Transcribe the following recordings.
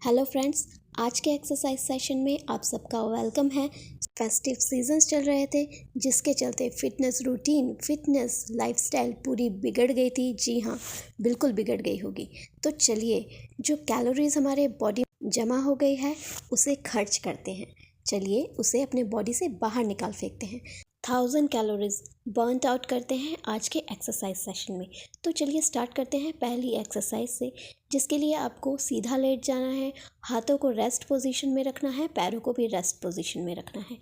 Hello friends, आज के exercise session में आप सबका वेलकम है। फेस्टिव सीजन्स चल रहे थे जिसके चलते फिटनेस रूटीन, फिटनेस लाइफस्टाइल पूरी बिगड़ गई थी। जी हाँ, बिल्कुल बिगड़ गई होगी। तो चलिए, जो कैलोरीज हमारे बॉडी जमा हो गई है उसे खर्च करते हैं। चलिए उसे अपने बॉडी से बाहर निकाल फेंकते हैं। 1000 कैलोरीज बर्न आउट करते हैं आज के एक्सरसाइज सेशन में। तो चलिए स्टार्ट करते हैं पहली एक्सरसाइज से, जिसके लिए आपको सीधा लेट जाना है, हाथों को रेस्ट पोजीशन में रखना है, पैरों को भी रेस्ट पोजीशन में रखना है।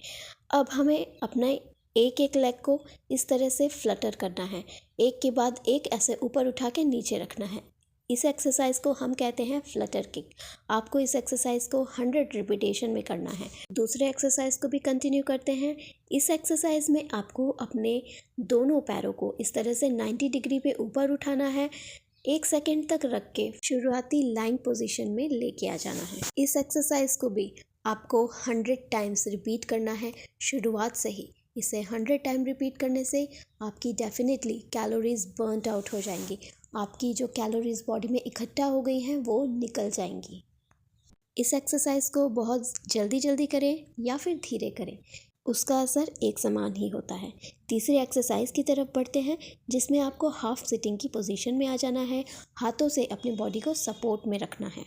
अब हमें अपना एक एक लेग को इस तरह से फ्लटर करना है, एक के बाद एक ऐसे ऊपर उठा के नीचे रखना है। इस एक्सरसाइज को हम कहते हैं फ्लटर किक। आपको इस एक्सरसाइज को 100 रिपीटेशन में करना है। दूसरे एक्सरसाइज को भी कंटिन्यू करते हैं। इस एक्सरसाइज में आपको अपने दोनों पैरों को इस तरह से 90 डिग्री पे ऊपर उठाना है, 1 सेकेंड तक रख के शुरुआती लाइंग पोजीशन में लेके आ जाना है। इस एक्सरसाइज को भी आपको 100 टाइम्स रिपीट करना है शुरुआत से ही। इसे 100 टाइम रिपीट करने से आपकी डेफिनेटली कैलोरीज बर्न आउट हो जाएंगी। आपकी जो कैलोरीज बॉडी में इकट्ठा हो गई हैं वो निकल जाएंगी। इस एक्सरसाइज को बहुत जल्दी करें या फिर धीरे करें, उसका असर एक समान ही होता है। तीसरी एक्सरसाइज की तरफ बढ़ते हैं, जिसमें आपको हाफ सिटिंग की पोजीशन में आ जाना है, हाथों से अपने बॉडी को सपोर्ट में रखना है।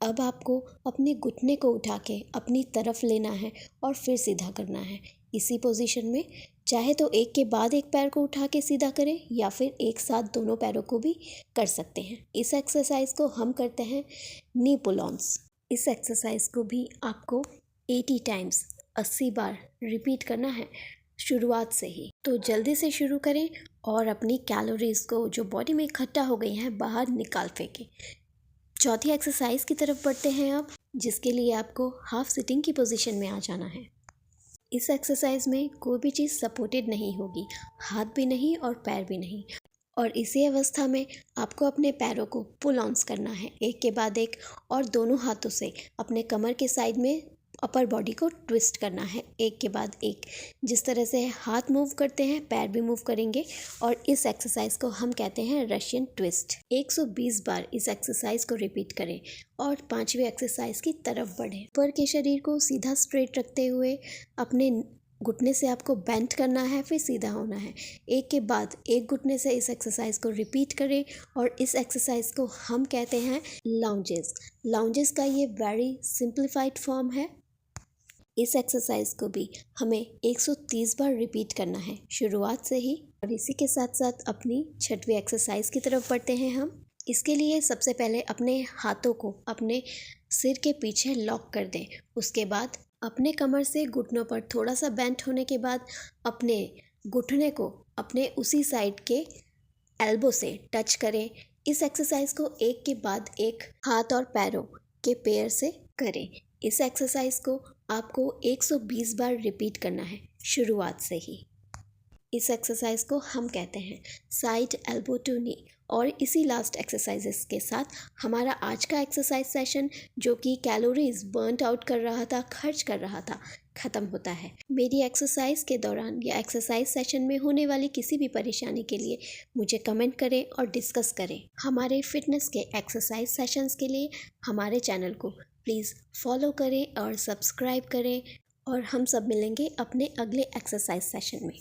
अब आपको अपने घुटने को उठा के अपनी तरफ लेना है और फिर सीधा करना है। इसी पोजीशन में चाहे तो एक के बाद एक पैर को उठा के सीधा करें या फिर एक साथ दोनों पैरों को भी कर सकते हैं। इस एक्सरसाइज को हम करते हैं नी पुल ऑन्स। इस एक्सरसाइज को भी आपको 80 टाइम्स 80 बार रिपीट करना है शुरुआत से ही। तो जल्दी से शुरू करें और अपनी कैलोरीज को जो बॉडी में इकट्ठा हो गई हैं बाहर निकाल फेंकें। चौथी एक्सरसाइज की तरफ बढ़ते हैं अब, जिसके लिए आपको हाफ सिटिंग की पोजीशन में आ जाना है। इस एक्सरसाइज में कोई भी चीज़ सपोर्टेड नहीं होगी, हाथ भी नहीं और पैर भी नहीं। और इसी अवस्था में आपको अपने पैरों को पुल ऑन्स करना है, एक के बाद एक, और दोनों हाथों से अपने कमर के साइड में अपर बॉडी को ट्विस्ट करना है, एक के बाद एक। जिस तरह से हाथ मूव करते हैं पैर भी मूव करेंगे। और इस एक्सरसाइज को हम कहते हैं रशियन ट्विस्ट। 120 बार इस एक्सरसाइज को रिपीट करें और 5वीं एक्सरसाइज की तरफ बढ़ें। ऊपर के शरीर को सीधा स्ट्रेट रखते हुए अपने घुटने से आपको बेंट करना है, फिर सीधा होना है। एक के बाद एक घुटने से इस एक्सरसाइज को रिपीट करें और इस एक्सरसाइज को हम कहते हैं लाउंजेस। लाउंजेस का ये वेरी सिंप्लीफाइड फॉर्म है। इस एक्सरसाइज को भी हमें 130 बार रिपीट करना है शुरुआत से ही। और इसी के साथ साथ अपनी 6वीं एक्सरसाइज की तरफ बढ़ते हैं हम। इसके लिए सबसे पहले अपने हाथों को अपने सिर के पीछे लॉक कर दें। उसके बाद अपने कमर से घुटनों पर थोड़ा सा बेंट होने के बाद अपने घुटने को अपने उसी साइड के एल्बो से टच करें। इस एक्सरसाइज को एक के बाद एक हाथ और पैरों के पेयर से करें। इस एक्सरसाइज को आपको 120 बार रिपीट करना है शुरुआत से ही। इस एक्सरसाइज को हम कहते हैं साइड एल्बो टू नी। और इसी लास्ट एक्सरसाइजेस के साथ हमारा आज का एक्सरसाइज सेशन, जो कि कैलोरीज बर्न आउट कर रहा था, खर्च कर रहा था, ख़त्म होता है। मेरी एक्सरसाइज के दौरान या एक्सरसाइज सेशन में होने वाली किसी भी परेशानी के लिए मुझे कमेंट करें और डिस्कस करें। हमारे फिटनेस के एक्सरसाइज सेशंस के लिए हमारे चैनल को प्लीज़ फॉलो करें और सब्सक्राइब करें। और हम सब मिलेंगे अपने अगले एक्सरसाइज सेशन में।